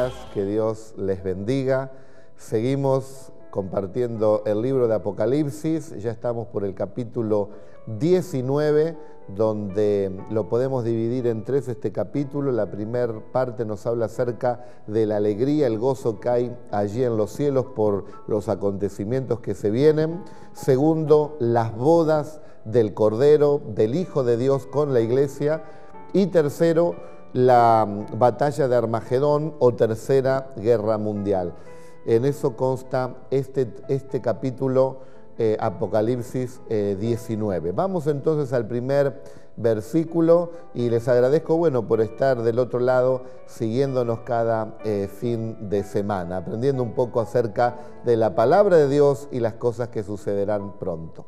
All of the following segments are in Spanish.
días, que Dios les bendiga. Seguimos compartiendo el libro de Apocalipsis, ya estamos por el capítulo 19, donde lo podemos dividir en tres este capítulo. La primera parte nos habla acerca de la alegría, el gozo que hay allí en los cielos por los acontecimientos que se vienen. Segundo, las bodas del Cordero, del Hijo de Dios con la Iglesia. Y tercero, la batalla de Armagedón o Tercera Guerra Mundial. En eso consta este capítulo Apocalipsis 19. Vamos entonces al primer versículo y les agradezco por estar del otro lado siguiéndonos cada fin de semana, aprendiendo un poco acerca de la palabra de Dios y las cosas que sucederán pronto.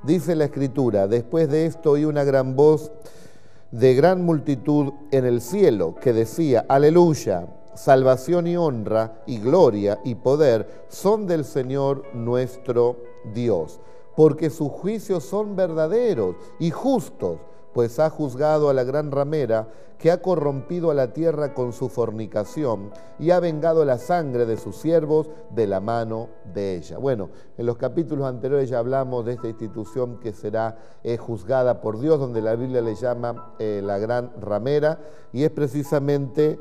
Dice la Escritura: después de esto oí una gran voz de gran multitud en el cielo que decía: Aleluya, salvación y honra y gloria y poder son del Señor nuestro Dios, porque sus juicios son verdaderos y justos, pues ha juzgado a la gran ramera que ha corrompido a la tierra con su fornicación y ha vengado la sangre de sus siervos de la mano de ella. En los capítulos anteriores ya hablamos de esta institución que será juzgada por Dios, donde la Biblia le llama la gran ramera, y es precisamente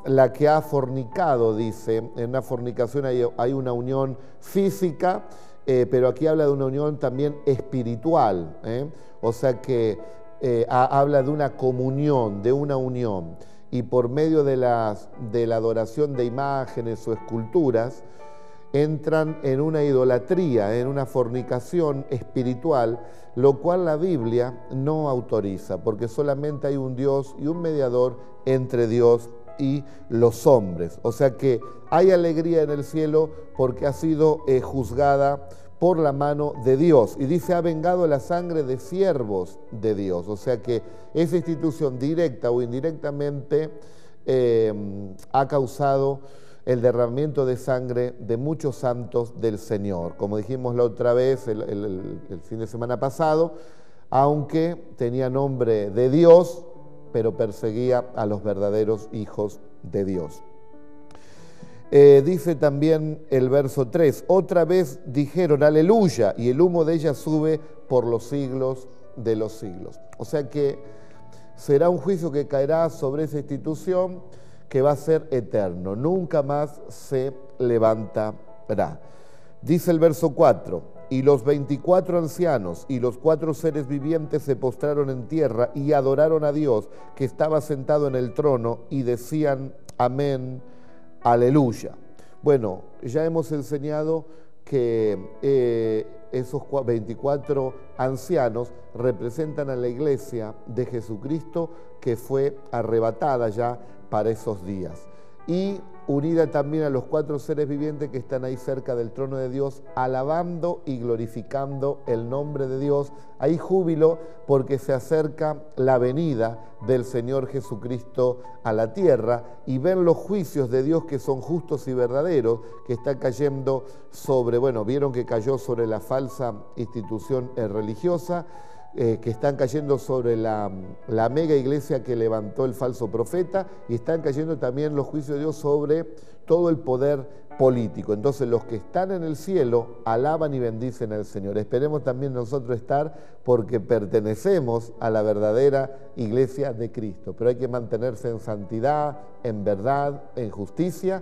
la que ha fornicado, dice. En una fornicación hay una unión física, pero aquí habla de una unión también espiritual, o sea que habla de una comunión, de una unión, y por medio de la adoración de imágenes o esculturas entran en una idolatría, en una fornicación espiritual, lo cual la Biblia no autoriza, porque solamente hay un Dios y un mediador entre Dios y los hombres. O sea que hay alegría en el cielo porque ha sido juzgada por la mano de Dios. Y dice: ha vengado la sangre de siervos de Dios. O sea que esa institución, directa o indirectamente, ha causado el derramamiento de sangre de muchos santos del Señor. Como dijimos la otra vez, el fin de semana pasado, aunque tenía nombre de Dios, pero perseguía a los verdaderos hijos de Dios. Dice también el verso 3, otra vez dijeron aleluya, y el humo de ella sube por los siglos de los siglos. O sea que será un juicio que caerá sobre esa institución que va a ser eterno, nunca más se levantará. Dice el verso 4, y los 24 ancianos y los 4 seres vivientes se postraron en tierra y adoraron a Dios que estaba sentado en el trono y decían: amén, aleluya. Ya hemos enseñado que esos 24 ancianos representan a la iglesia de Jesucristo que fue arrebatada ya para esos días, y unida también a los 4 seres vivientes que están ahí cerca del trono de Dios, alabando y glorificando el nombre de Dios. Hay júbilo porque se acerca la venida del Señor Jesucristo a la tierra, y ven los juicios de Dios que son justos y verdaderos, que están cayendo sobre, vieron que cayó sobre la falsa institución religiosa, que están cayendo sobre la mega iglesia que levantó el falso profeta, y están cayendo también los juicios de Dios sobre todo el poder político. Entonces los que están en el cielo alaban y bendicen al Señor. Esperemos también nosotros estar, porque pertenecemos a la verdadera iglesia de Cristo, pero hay que mantenerse en santidad, en verdad, en justicia,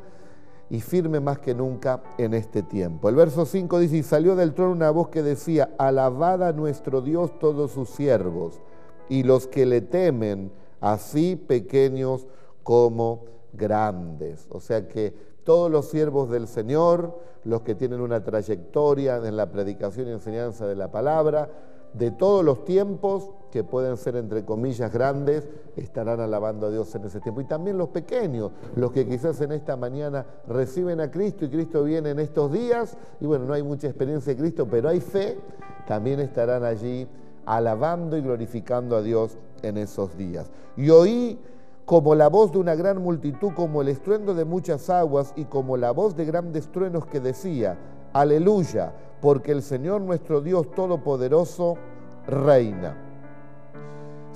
y firme más que nunca en este tiempo. El verso 5 dice: y salió del trono una voz que decía: alabad a nuestro Dios todos sus siervos, y los que le temen, así pequeños como grandes. O sea que todos los siervos del Señor, los que tienen una trayectoria en la predicación y enseñanza de la palabra, de todos los tiempos, que pueden ser entre comillas grandes, estarán alabando a Dios en ese tiempo. Y también los pequeños, los que quizás en esta mañana reciben a Cristo y Cristo viene en estos días, y no hay mucha experiencia de Cristo, pero hay fe, también estarán allí alabando y glorificando a Dios en esos días. Y oí como la voz de una gran multitud, como el estruendo de muchas aguas, y como la voz de grandes truenos que decía: aleluya, porque el Señor nuestro Dios Todopoderoso reina.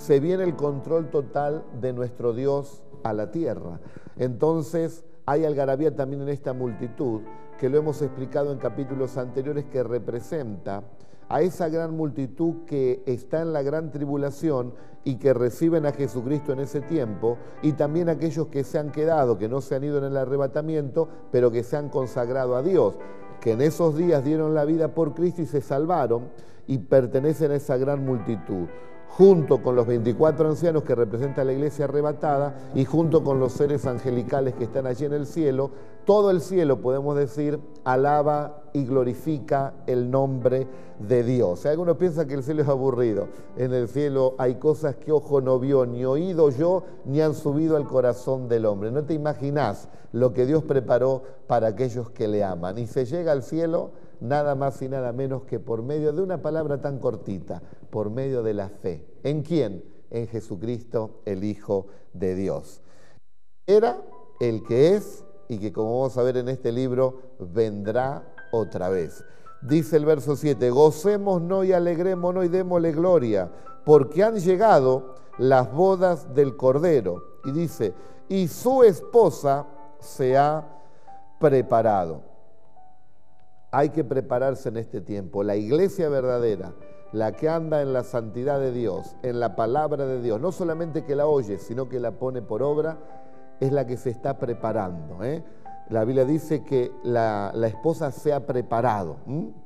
se viene el control total de nuestro Dios a la tierra. Entonces hay algarabía también en esta multitud, que lo hemos explicado en capítulos anteriores, que representa a esa gran multitud que está en la gran tribulación y que reciben a Jesucristo en ese tiempo, y también aquellos que se han quedado, que no se han ido en el arrebatamiento, pero que se han consagrado a Dios, que en esos días dieron la vida por Cristo y se salvaron y pertenecen a esa gran multitud, junto con los 24 ancianos que representa la iglesia arrebatada y junto con los seres angelicales que están allí en el cielo. Todo el cielo, podemos decir, alaba y glorifica el nombre de Dios. Algunos piensan que el cielo es aburrido. En el cielo hay cosas que ojo no vio, ni oído yo, ni han subido al corazón del hombre. No te imaginás lo que Dios preparó para aquellos que le aman. Y se llega al cielo nada más y nada menos que por medio de una palabra tan cortita, por medio de la fe. ¿En quién? En Jesucristo, el Hijo de Dios. Era, el que es, y que, como vamos a ver en este libro, vendrá otra vez. Dice el verso 7, gocémonos y alegrémonos y démosle gloria, porque han llegado las bodas del Cordero. Y dice, y su esposa se ha preparado. Hay que prepararse en este tiempo. La iglesia verdadera, la que anda en la santidad de Dios, en la palabra de Dios, no solamente que la oye, sino que la pone por obra, es la que se está preparando. La Biblia dice que la esposa se ha preparado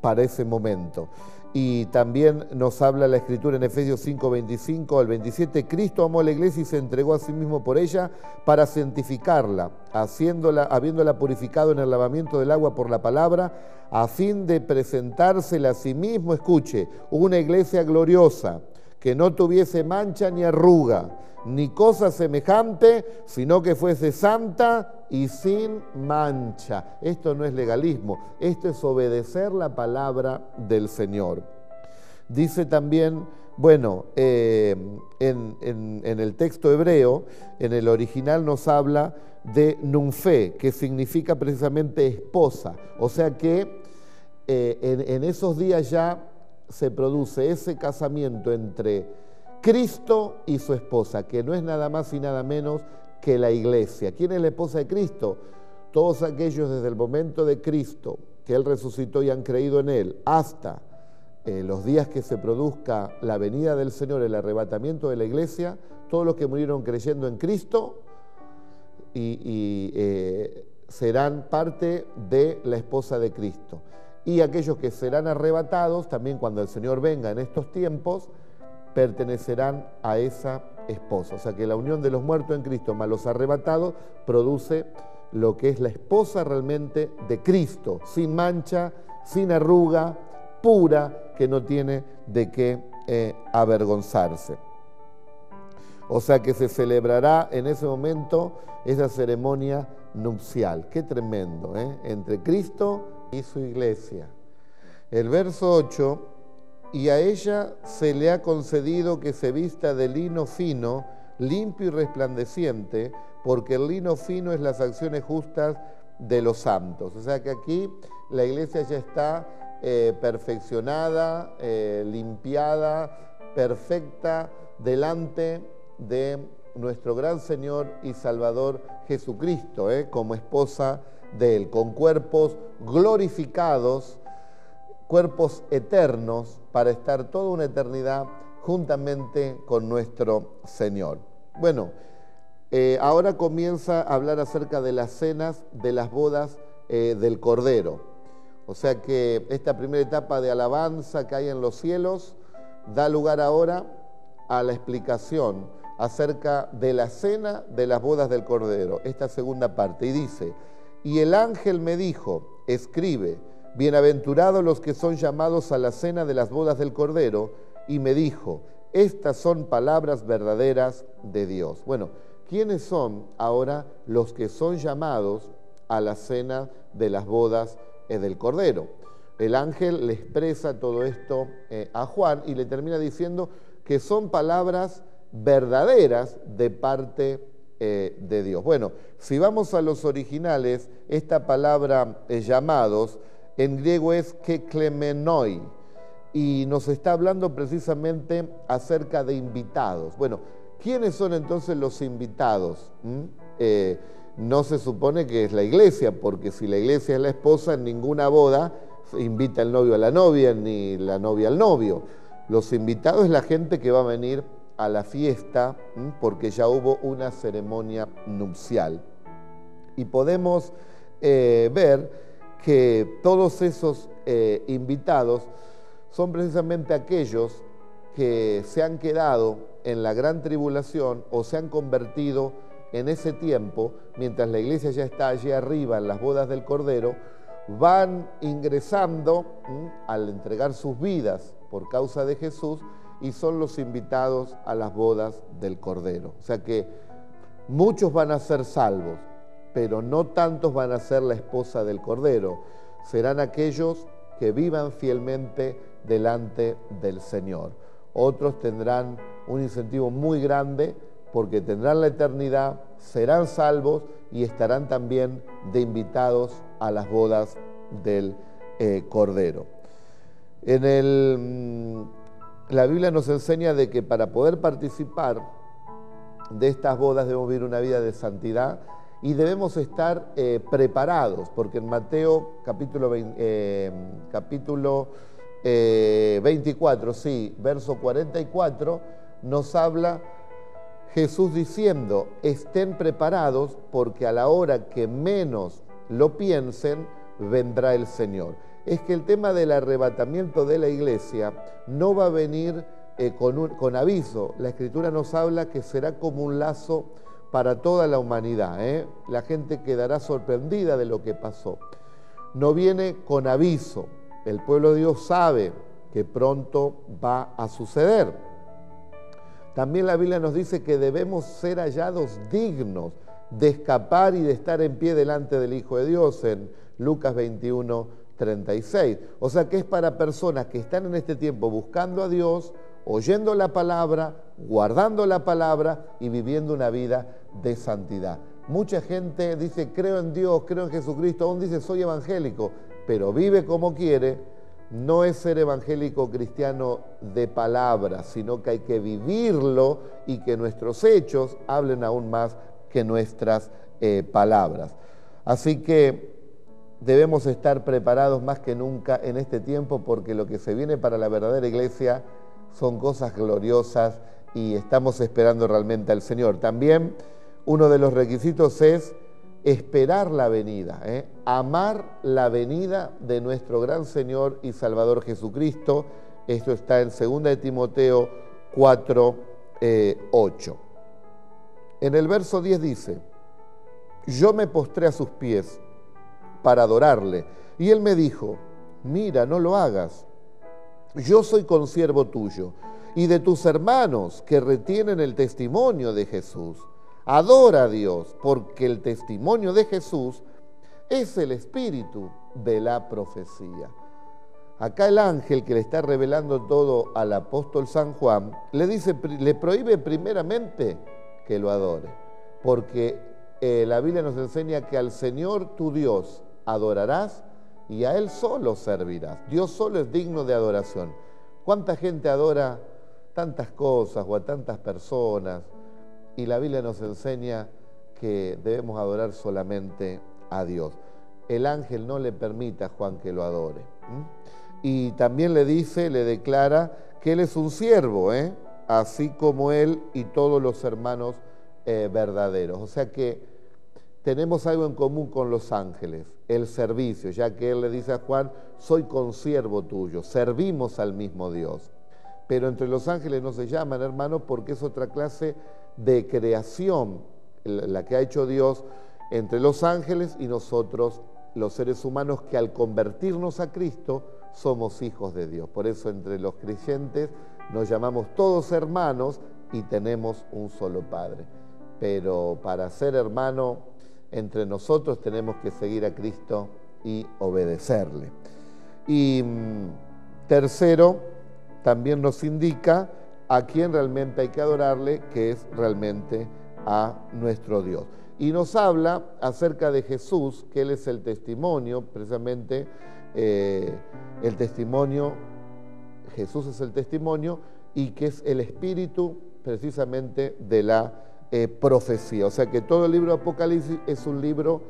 para ese momento. Y también nos habla la Escritura en Efesios 5, 25 al 27, Cristo amó a la iglesia y se entregó a sí mismo por ella para santificarla, habiéndola purificado en el lavamiento del agua por la palabra, a fin de presentársela a sí mismo, escuche, una iglesia gloriosa, que no tuviese mancha ni arruga, ni cosa semejante, sino que fuese santa y sin mancha. Esto no es legalismo, esto es obedecer la palabra del Señor. Dice también, bueno, en el texto hebreo, en el original nos habla de nunfe, que significa precisamente esposa. O sea que en esos días ya se produce ese casamiento entre Cristo y su esposa, que no es nada más y nada menos que la iglesia. ¿Quién es la esposa de Cristo? Todos aquellos desde el momento de Cristo, que Él resucitó y han creído en Él, hasta los días que se produzca la venida del Señor, el arrebatamiento de la iglesia, todos los que murieron creyendo en Cristo serán parte de la esposa de Cristo. Y aquellos que serán arrebatados, también cuando el Señor venga en estos tiempos, pertenecerán a esa esposa. O sea que la unión de los muertos en Cristo más los arrebatados produce lo que es la esposa realmente de Cristo, sin mancha, sin arruga, pura, que no tiene de qué avergonzarse. O sea que se celebrará en ese momento esa ceremonia nupcial. Qué tremendo, entre Cristo y su iglesia. El verso 8, y a ella se le ha concedido que se vista de lino fino, limpio y resplandeciente, porque el lino fino es las acciones justas de los santos. O sea que aquí la iglesia ya está perfeccionada, limpiada, perfecta, delante de nuestro gran Señor y Salvador Jesucristo, como esposa de Él, con cuerpos glorificados, cuerpos eternos, para estar toda una eternidad juntamente con nuestro Señor. Bueno, ahora comienza a hablar acerca de las cenas de las bodas del Cordero. O sea que esta primera etapa de alabanza que hay en los cielos da lugar ahora a la explicación acerca de la cena de las bodas del Cordero, esta segunda parte. Y dice, y el ángel me dijo, escribe, bienaventurados los que son llamados a la cena de las bodas del Cordero, y me dijo, estas son palabras verdaderas de Dios. Bueno, ¿quiénes son ahora los que son llamados a la cena de las bodas del Cordero? El ángel le expresa todo esto a Juan y le termina diciendo que son palabras verdaderas de parte de Dios. Bueno, si vamos a los originales, esta palabra llamados en griego es keklemenoi y nos está hablando precisamente acerca de invitados. Bueno, ¿quiénes son entonces los invitados? No se supone que es la iglesia, porque si la iglesia es la esposa, en ninguna boda invita el novio a la novia, ni la novia al novio. Los invitados es la gente que va a venir a la fiesta, porque ya hubo una ceremonia nupcial. Y podemos ver que todos esos invitados son precisamente aquellos que se han quedado en la gran tribulación o se han convertido en ese tiempo, mientras la iglesia ya está allí arriba en las bodas del Cordero, van ingresando al entregar sus vidas por causa de Jesús y son los invitados a las bodas del Cordero. O sea que muchos van a ser salvos, pero no tantos van a ser la esposa del Cordero. Serán aquellos que vivan fielmente delante del Señor. Otros tendrán un incentivo muy grande porque tendrán la eternidad, serán salvos y estarán también de invitados a las bodas del Cordero. La Biblia nos enseña de que para poder participar de estas bodas debemos vivir una vida de santidad y debemos estar preparados, porque en Mateo capítulo 24, sí, verso 44, nos habla Jesús diciendo: estén preparados porque a la hora que menos lo piensen, vendrá el Señor. Es que el tema del arrebatamiento de la iglesia no va a venir con aviso. La Escritura nos habla que será como un lazo para toda la humanidad. La gente quedará sorprendida de lo que pasó. No viene con aviso. El pueblo de Dios sabe que pronto va a suceder. También la Biblia nos dice que debemos ser hallados dignos de escapar y de estar en pie delante del Hijo de Dios en Lucas 21:36. O sea que es para personas que están en este tiempo buscando a Dios, oyendo la palabra, guardando la palabra y viviendo una vida de santidad. Mucha gente dice: creo en Dios, creo en Jesucristo, aún dice: soy evangélico, pero vive como quiere. No es ser evangélico cristiano de palabra, sino que hay que vivirlo y que nuestros hechos hablen aún más que nuestras palabras. Así que debemos estar preparados más que nunca en este tiempo, porque lo que se viene para la verdadera iglesia son cosas gloriosas y estamos esperando realmente al Señor. También uno de los requisitos es esperar la venida, amar la venida de nuestro gran Señor y Salvador Jesucristo. Esto está en 2 de Timoteo 4:8. En el verso 10 dice: yo me postré a sus pies para adorarle, y él me dijo: mira, no lo hagas. Yo soy consiervo tuyo y de tus hermanos que retienen el testimonio de Jesús. Adora a Dios, porque el testimonio de Jesús es el espíritu de la profecía. Acá el ángel que le está revelando todo al apóstol San Juan le prohíbe primeramente que lo adore, porque la Biblia nos enseña que al Señor tu Dios adorarás y a Él solo servirás. Dios solo es digno de adoración. ¿Cuánta gente adora tantas cosas o a tantas personas? Y la Biblia nos enseña que debemos adorar solamente a Dios. El ángel no le permite a Juan que lo adore. Y también le declara que él es un siervo, así como él y todos los hermanos verdaderos. O sea que tenemos algo en común con los ángeles, el servicio, ya que él le dice a Juan: soy consiervo tuyo, servimos al mismo Dios. Pero entre los ángeles no se llaman hermanos porque es otra clase de creación, la que ha hecho Dios entre los ángeles y nosotros, los seres humanos, que al convertirnos a Cristo somos hijos de Dios. Por eso entre los creyentes nos llamamos todos hermanos y tenemos un solo Padre. Pero para ser hermano entre nosotros tenemos que seguir a Cristo y obedecerle. Y tercero, también nos indica a quién realmente hay que adorarle, que es realmente a nuestro Dios. Y nos habla acerca de Jesús, que Él es el testimonio, precisamente el testimonio Jesús es el testimonio y que es el espíritu precisamente de la profecía. O sea que todo el libro de Apocalipsis es un libro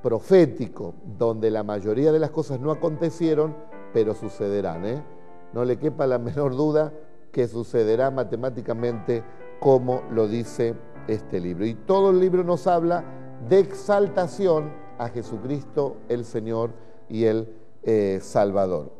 profético, donde la mayoría de las cosas no acontecieron, pero sucederán. No le quepa la menor duda que sucederá matemáticamente como lo dice este libro. Y todo el libro nos habla de exaltación a Jesucristo, el Señor y el Salvador.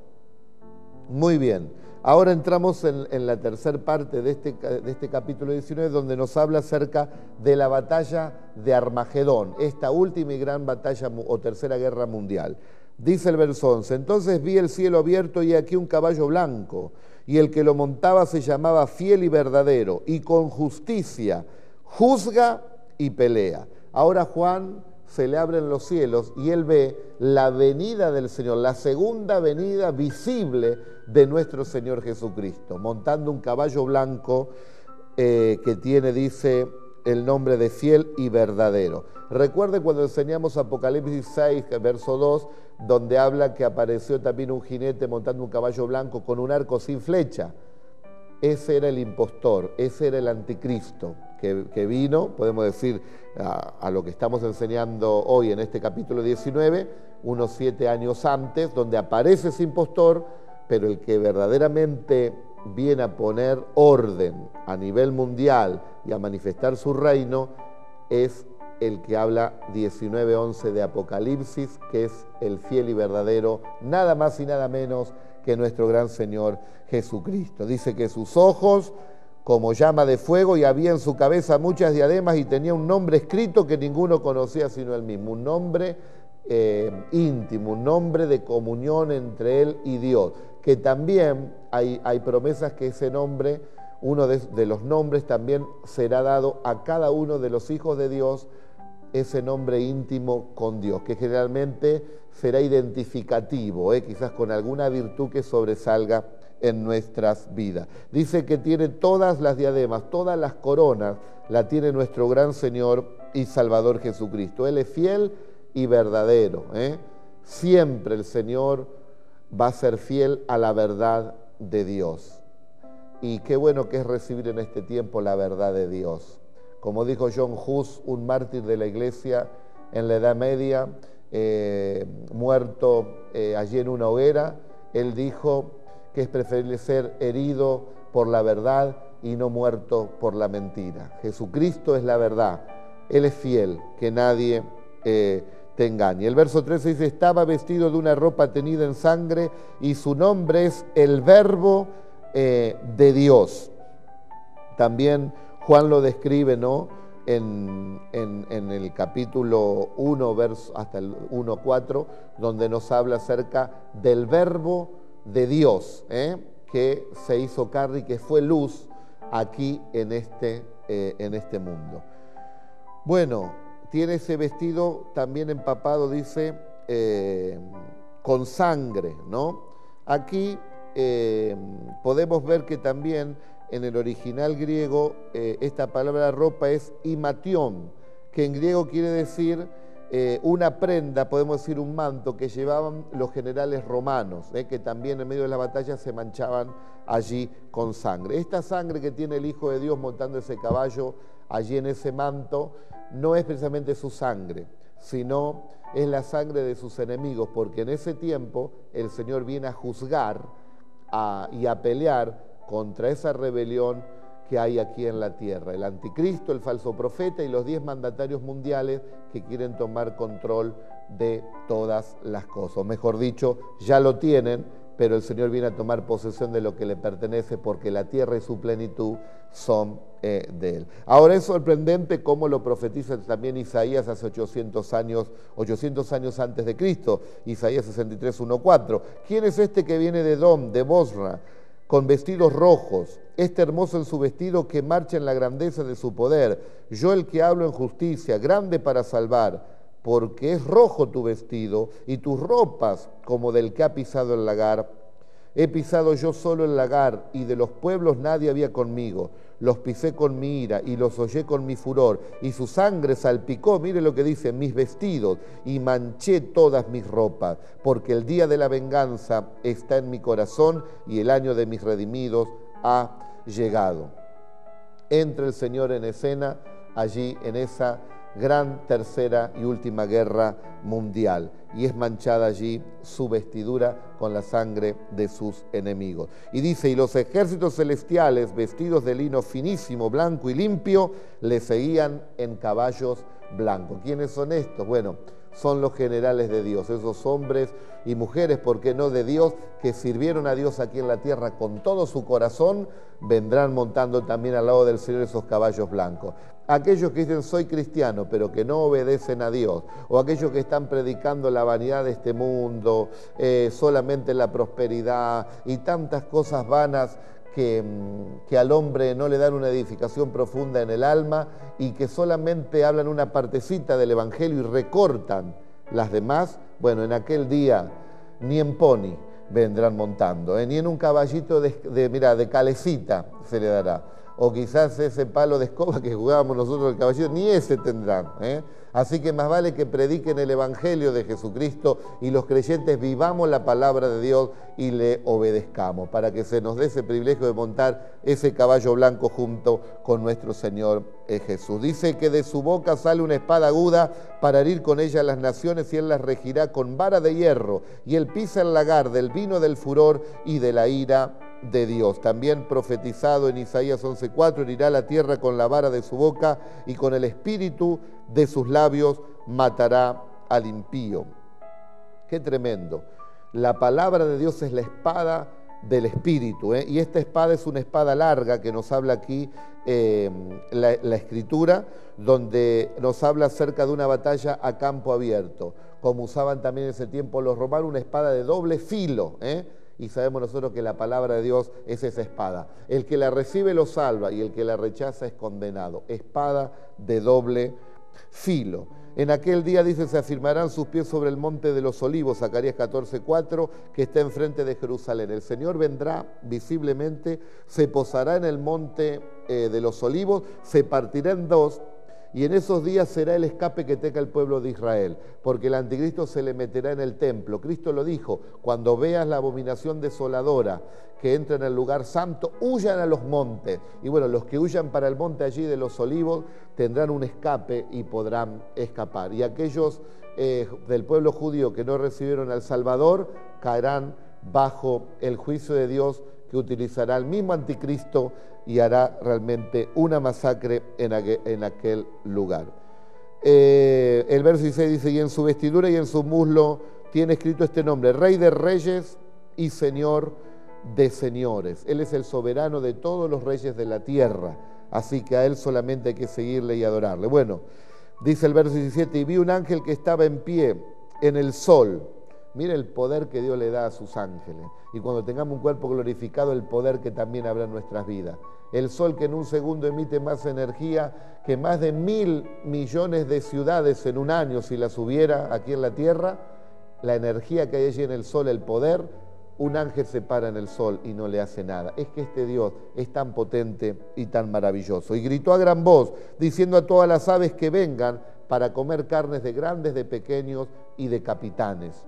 Muy bien, ahora entramos en la tercera parte de este capítulo 19, donde nos habla acerca de la batalla de Armagedón, esta última y gran batalla o tercera guerra mundial. Dice el verso 11, entonces vi el cielo abierto y aquí un caballo blanco, y el que lo montaba se llamaba Fiel y Verdadero, y con justicia juzga y pelea. Ahora Juan se le abren los cielos y él ve la venida del Señor, la segunda venida visible de nuestro Señor Jesucristo, montando un caballo blanco que tiene, dice, el nombre de Fiel y Verdadero. Recuerde cuando enseñamos Apocalipsis 6, verso 2, donde habla que apareció también un jinete montando un caballo blanco con un arco sin flecha. Ese era el impostor, ese era el anticristo que vino, podemos decir, a lo que estamos enseñando hoy en este capítulo 19, unos 7 años antes, donde aparece ese impostor, pero el que verdaderamente viene a poner orden a nivel mundial y a manifestar su reino es el que habla 19:11 de Apocalipsis, que es el fiel y verdadero, nada más y nada menos que nuestro gran Señor Jesucristo. Dice que sus ojos como llama de fuego y había en su cabeza muchas diademas y tenía un nombre escrito que ninguno conocía sino él mismo, un nombre íntimo, un nombre de comunión entre él y Dios, que también hay promesas que ese nombre, uno de los nombres también será dado a cada uno de los hijos de Dios, ese nombre íntimo con Dios, que generalmente será identificativo, quizás con alguna virtud que sobresalga en nuestras vidas. Dice que tiene todas las diademas, todas las coronas, la tiene nuestro gran Señor y Salvador Jesucristo. Él es fiel y verdadero. Siempre el Señor va a ser fiel a la verdad de Dios. Y qué bueno que es recibir en este tiempo la verdad de Dios. Como dijo John Hus, un mártir de la iglesia en la Edad Media, muerto allí en una hoguera, él dijo que es preferible ser herido por la verdad y no muerto por la mentira. Jesucristo es la verdad, Él es fiel, que nadie te engañe. El verso 13 dice, estaba vestido de una ropa tenida en sangre y su nombre es el Verbo de Dios. También Juan lo describe, ¿no?, en el capítulo 1, verso, hasta el 1:4, donde nos habla acerca del Verbo de Dios, que se hizo carne y que fue luz aquí en este mundo. Bueno, tiene ese vestido también empapado, dice, con sangre, ¿no? Aquí podemos ver que también en el original griego esta palabra ropa es imatión, que en griego quiere decir una prenda, podemos decir un manto que llevaban los generales romanos, que también en medio de la batalla se manchaban allí con sangre. Esta sangre que tiene el Hijo de Dios montando ese caballo allí en ese manto no es precisamente su sangre, sino es la sangre de sus enemigos, porque en ese tiempo el Señor viene a juzgar y a pelear contra esa rebelión que hay aquí en la tierra, el anticristo, el falso profeta y los 10 mandatarios mundiales que quieren tomar control de todas las cosas. O mejor dicho, ya lo tienen, pero el Señor viene a tomar posesión de lo que le pertenece porque la tierra y su plenitud son de Él. Ahora es sorprendente cómo lo profetiza también Isaías hace 800 años antes de Cristo, Isaías 63, 1:4. ¿Quién es este que viene de Edom, de Bosra, con vestidos rojos, hermoso en su vestido que marcha en la grandeza de su poder? Yo el que hablo en justicia, grande para salvar, porque es rojo tu vestido y tus ropas como del que ha pisado el lagar. He pisado yo solo el lagar y de los pueblos nadie había conmigo. los pisé con mi ira y los hollé con mi furor, y su sangre salpicó, mire lo que dice, mis vestidos, y manché todas mis ropas, porque el día de la venganza está en mi corazón y el año de mis redimidos ha llegado. Entra el Señor en escena allí en esa gran tercera y última guerra mundial, y es manchada allí su vestidura con la sangre de sus enemigos. Y dice, y los ejércitos celestiales, vestidos de lino finísimo, blanco y limpio, le seguían en caballos blancos. ¿Quiénes son estos? Bueno, son los generales de Dios, esos hombres y mujeres, ¿por qué no de Dios?, que sirvieron a Dios aquí en la tierra con todo su corazón, vendrán montando también al lado del Señor esos caballos blancos. Aquellos que dicen soy cristiano, pero que no obedecen a Dios, o aquellos que están predicando la vanidad de este mundo, solamente la prosperidad y tantas cosas vanas que al hombre no le dan una edificación profunda en el alma y que solamente hablan una partecita del Evangelio y recortan las demás, bueno, en aquel día ni en pony vendrán montando, ni en un caballito de calecita se le dará, o quizás ese palo de escoba que jugábamos nosotros el caballito, ni ese tendrán, Así que más vale que prediquen el Evangelio de Jesucristo y los creyentes vivamos la palabra de Dios y le obedezcamos, para que se nos dé ese privilegio de montar ese caballo blanco junto con nuestro Señor Jesús. Dice que de su boca sale una espada aguda para herir con ella a las naciones, y él las regirá con vara de hierro, y él pisa el lagar del vino del furor y de la ira de Dios. También profetizado en Isaías 11:4, herirá la tierra con la vara de su boca y con el espíritu de sus labios matará al impío. Qué tremendo. La palabra de Dios es la espada del espíritu, y esta espada es una espada larga que nos habla aquí la Escritura, donde nos habla acerca de una batalla a campo abierto, como usaban también en ese tiempo los romanos, una espada de doble filo, y sabemos nosotros que la palabra de Dios es esa espada. El que la recibe lo salva y el que la rechaza es condenado. Espada de doble filo. En aquel día, dice, se afirmarán sus pies sobre el monte de los olivos, Zacarías 14:4, que está enfrente de Jerusalén. El Señor vendrá visiblemente, se posará en el monte de los olivos, se partirá en dos, y en esos días será el escape que tenga el pueblo de Israel, porque el anticristo se le meterá en el templo. Cristo lo dijo, cuando veas la abominación desoladora que entra en el lugar santo, huyan a los montes. Y bueno, los que huyan para el monte allí de los olivos tendrán un escape y podrán escapar. Y aquellos del pueblo judío que no recibieron al Salvador caerán bajo el juicio de Dios, que utilizará el mismo anticristo y hará realmente una masacre en aquel lugar. El verso 16 dice, y en su vestidura y en su muslo tiene escrito este nombre, Rey de Reyes y Señor de Señores. Él es el soberano de todos los reyes de la tierra, así que a él solamente hay que seguirle y adorarle. Bueno, dice el verso 17, y vi un ángel que estaba en pie en el sol. Mire el poder que Dios le da a sus ángeles. Y cuando tengamos un cuerpo glorificado, el poder que también habrá en nuestras vidas. El sol que en un segundo emite más energía que más de 1.000 millones de ciudades en un año, si las hubiera aquí en la tierra, la energía que hay allí en el sol, el poder, un ángel se para en el sol y no le hace nada. Es que este Dios es tan potente y tan maravilloso. Y gritó a gran voz, diciendo a todas las aves que vengan para comer carnes de grandes, de pequeños y de capitanes.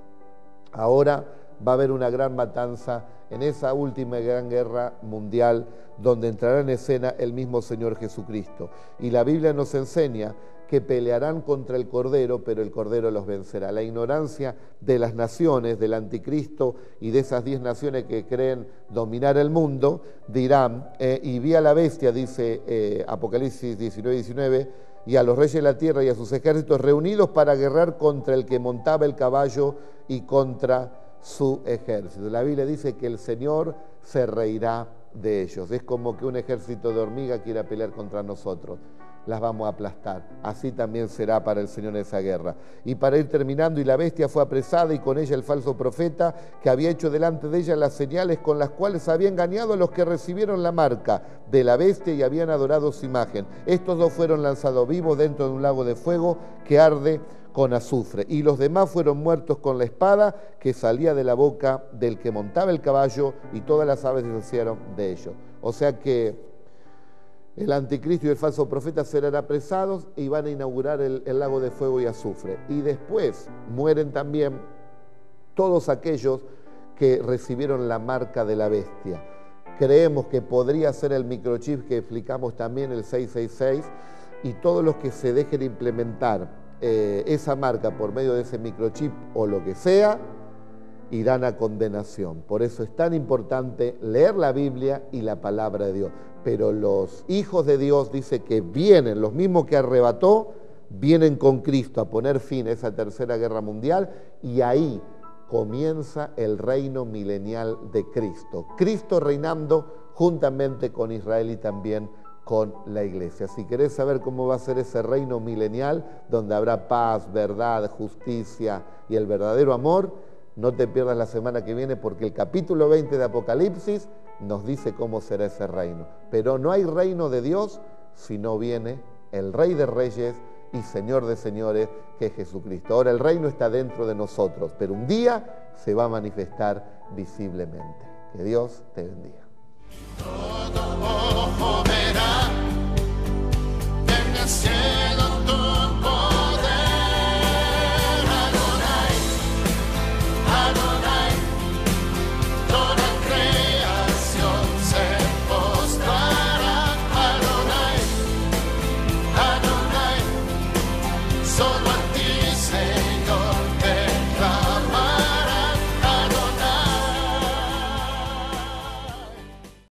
Ahora va a haber una gran matanza en esa última gran guerra mundial, donde entrará en escena el mismo Señor Jesucristo. Y la Biblia nos enseña que pelearán contra el Cordero, pero el Cordero los vencerá. La ignorancia de las naciones, del anticristo y de esas 10 naciones que creen dominar el mundo, dirán, y vi a la bestia, dice Apocalipsis 19:19, y a los reyes de la tierra y a sus ejércitos reunidos para guerrear contra el que montaba el caballo y contra su ejército. La Biblia dice que el Señor se reirá de ellos. Es como que un ejército de hormigas quiera pelear contra nosotros. Las vamos a aplastar. Así también será para el Señor esa guerra. Y para ir terminando, y la bestia fue apresada, y con ella el falso profeta, que había hecho delante de ella las señales con las cuales había engañado a los que recibieron la marca de la bestia y habían adorado su imagen. Estos dos fueron lanzados vivos dentro de un lago de fuego que arde con azufre, y los demás fueron muertos con la espada que salía de la boca del que montaba el caballo, y todas las aves se deshicieron de ellos. O sea que El anticristo y el falso profeta serán apresados y van a inaugurar el lago de fuego y azufre. Y después mueren también todos aquellos que recibieron la marca de la bestia. Creemos que podría ser el microchip que explicamos también, el 666, y todos los que se dejen implementar esa marca por medio de ese microchip o lo que sea, irán a condenación. Por eso es tan importante leer la Biblia y la palabra de Dios. Pero los hijos de Dios, dice que vienen, los mismos que arrebató, vienen con Cristo a poner fin a esa tercera guerra mundial, y ahí comienza el reino milenial de Cristo. Cristo reinando juntamente con Israel y también con la iglesia. Si querés saber cómo va a ser ese reino milenial, donde habrá paz, verdad, justicia y el verdadero amor, no te pierdas la semana que viene, porque el capítulo 20 de Apocalipsis nos dice cómo será ese reino. Pero no hay reino de Dios si no viene el Rey de Reyes y Señor de Señores, que es Jesucristo. Ahora el reino está dentro de nosotros, pero un día se va a manifestar visiblemente. Que Dios te bendiga. Todo ojo verá, venga